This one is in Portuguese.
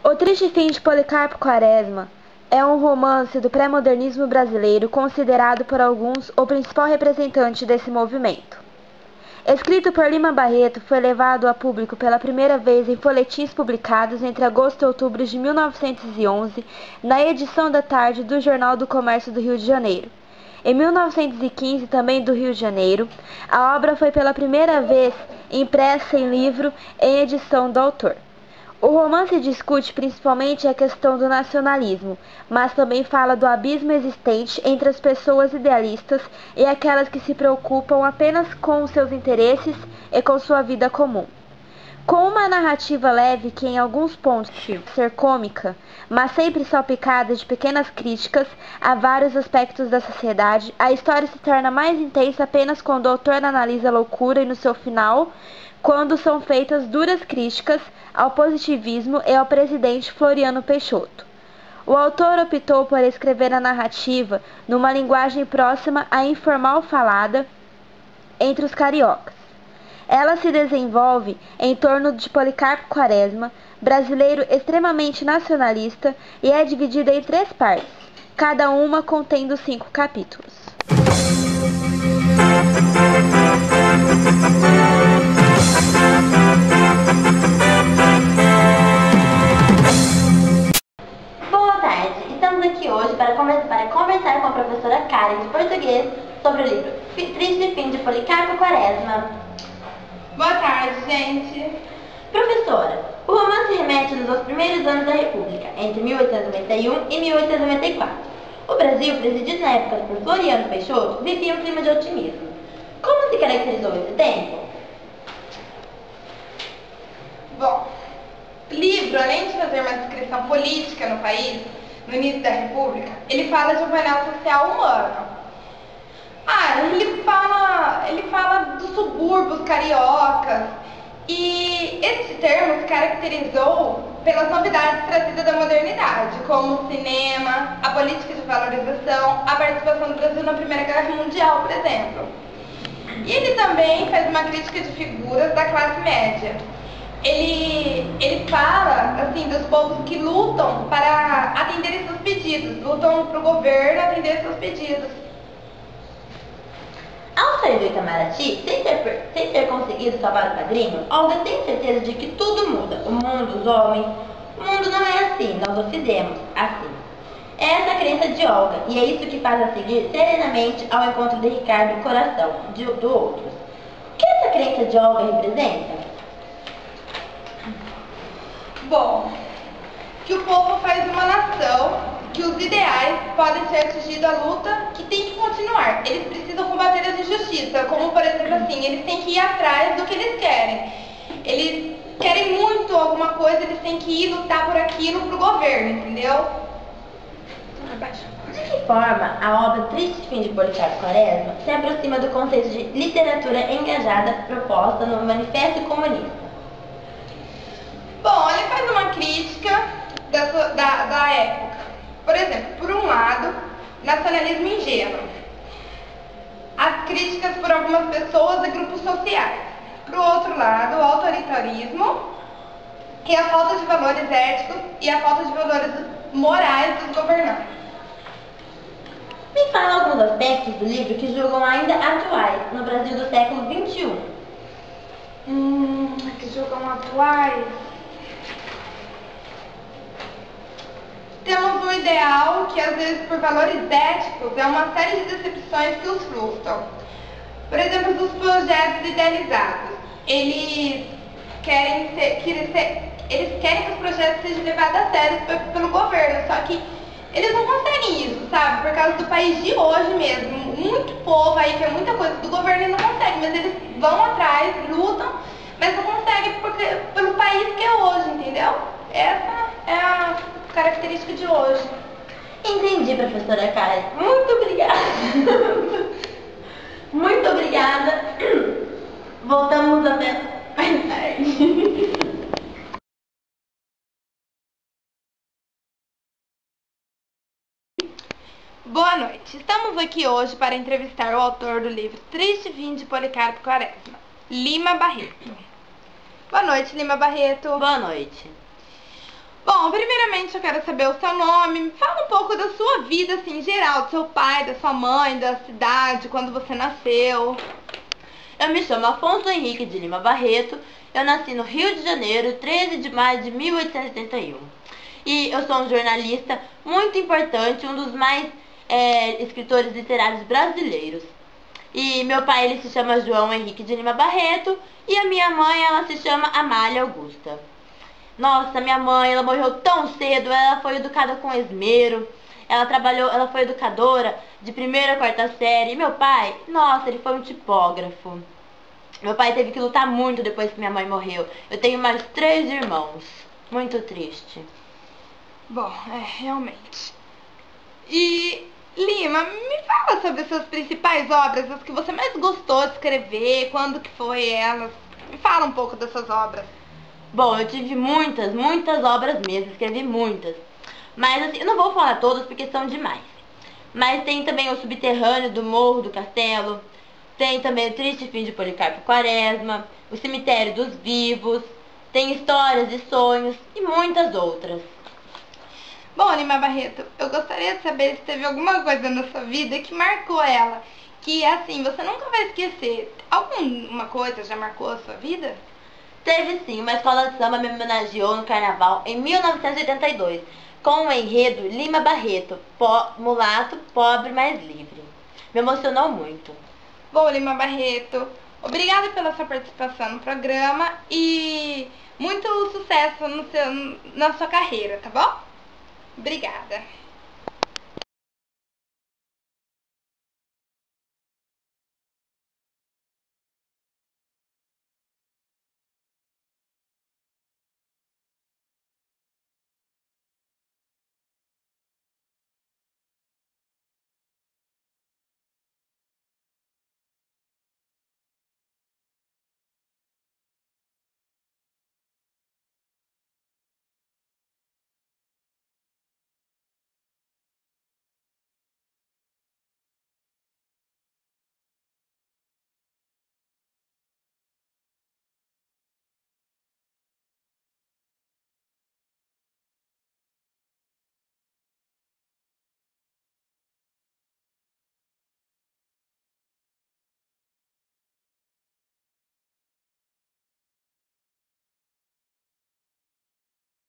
O Triste Fim de Policarpo Quaresma é um romance do pré-modernismo brasileiro considerado por alguns o principal representante desse movimento. Escrito por Lima Barreto, foi levado a público pela primeira vez em folhetins publicados entre agosto e outubro de 1911, na edição da tarde do Jornal do Comércio do Rio de Janeiro. Em 1915, também do Rio de Janeiro, a obra foi pela primeira vez impressa em livro em edição do autor. O romance discute principalmente a questão do nacionalismo, mas também fala do abismo existente entre as pessoas idealistas e aquelas que se preocupam apenas com os seus interesses e com sua vida comum. Com uma narrativa leve que em alguns pontos pode ser cômica, mas sempre salpicada de pequenas críticas a vários aspectos da sociedade, a história se torna mais intensa apenas quando o autor analisa a loucura e no seu final, quando são feitas duras críticas ao positivismo e ao presidente Floriano Peixoto. O autor optou por escrever a narrativa numa linguagem próxima à informal falada entre os cariocas. Ela se desenvolve em torno de Policarpo Quaresma, brasileiro extremamente nacionalista, e é dividida em 3 partes, cada uma contendo 5 capítulos. Boa tarde, estamos aqui hoje para conversar com a professora Karen de português sobre o livro Triste Fim de Policarpo Quaresma. Boa tarde, gente. Professora, o romance remete-nos aos primeiros anos da República, entre 1891 e 1894. O Brasil, presidido na época por Floriano Peixoto, vivia um clima de otimismo. Como se caracterizou esse tempo? Bom, o livro, além de fazer uma descrição política no país, no início da República, ele fala de um painel social humano. Ele fala dos subúrbios cariocas, e esse termo se caracterizou pelas novidades trazidas da modernidade, como o cinema, a política de valorização, a participação do Brasil na Primeira Guerra Mundial, por exemplo. E ele também faz uma crítica de figuras da classe média. Ele fala, assim, dos povos que lutam para atender seus pedidos, lutam para o governo atender seus pedidos. Ao sair do Itamaraty, sem ter conseguido salvar o padrinho, Olga tem certeza de que tudo muda. O mundo, os homens. O mundo não é assim, nós o fizemos assim. É essa a crença de Olga, e é isso que faz a seguir serenamente ao encontro de Ricardo e Coração, do Outros. O que essa crença de Olga representa? Bom, que o povo faz uma nação, que os ideais podem ser atingidos à luta, que tem que continuar. Eles precisam combater as injustiças, como por exemplo assim, eles têm que ir atrás do que eles querem. Eles querem muito alguma coisa, eles têm que ir lutar por aquilo pro governo, entendeu? De que forma a obra Triste Fim de Policarpo Quaresma se aproxima do conceito de literatura engajada proposta no Manifesto Comunista? Bom, ele faz uma crítica da época. Por exemplo, por um lado, nacionalismo ingênuo. As críticas por algumas pessoas e grupos sociais. Por outro lado, o autoritarismo e a falta de valores éticos e a falta de valores morais dos governantes. Me fala alguns aspectos do livro que julgam ainda atuais no Brasil do século XXI. Que julgam atuais. Temos um ideal que, às vezes, por valores éticos, é uma série de decepções que os frustram. Por exemplo, dos projetos idealizados. Eles querem que os projetos sejam levados a sério pelo governo, só que eles não conseguem isso, sabe? Por causa do país de hoje mesmo. Muito povo aí quer muita coisa do governo e não consegue, mas eles vão atrás, lutam, mas não conseguem pelo país que é hoje, entendeu? Essa é a característica de hoje. Entendi, professora Karen. Muito obrigada. Muito obrigada. Voltamos até mais tarde. Boa noite. Estamos aqui hoje para entrevistar o autor do livro Triste Fim de Policarpo Quaresma, Lima Barreto. Boa noite, Lima Barreto. Boa noite. Bom, primeiramente eu quero saber o seu nome. Me fala um pouco da sua vida, assim, em geral, do seu pai, da sua mãe, da cidade, quando você nasceu. Eu me chamo Afonso Henrique de Lima Barreto. Eu nasci no Rio de Janeiro, 13 de maio de 1871. E eu sou um jornalista muito importante, um dos mais escritores literários brasileiros. E meu pai, ele se chama João Henrique de Lima Barreto, e a minha mãe, ela se chama Amália Augusta. Nossa, minha mãe, ela morreu tão cedo, ela foi educada com esmero. Ela foi educadora de primeira a quarta série. E meu pai, nossa, ele foi um tipógrafo. Meu pai teve que lutar muito depois que minha mãe morreu. Eu tenho mais 3 irmãos. Muito triste. Bom, realmente. E, Lima, me fala sobre as suas principais obras, as que você mais gostou de escrever, quando que foi elas. Me fala um pouco das suas obras. Bom, eu tive muitas obras mesmo, escrevi muitas. Mas assim, eu não vou falar todas porque são demais. Mas tem também o Subterrâneo do Morro do Castelo, tem também o Triste Fim de Policarpo Quaresma, o Cemitério dos Vivos, tem Histórias e Sonhos e muitas outras. Bom, Lima Barreto, eu gostaria de saber se teve alguma coisa na sua vida que marcou ela, que assim, você nunca vai esquecer. Alguma coisa já marcou a sua vida? Teve sim, uma escola de samba me homenageou no carnaval em 1982, com o enredo Lima Barreto, mulato, pobre, mas livre. Me emocionou muito. Bom, Lima Barreto, obrigada pela sua participação no programa e muito sucesso na sua carreira, tá bom? Obrigada.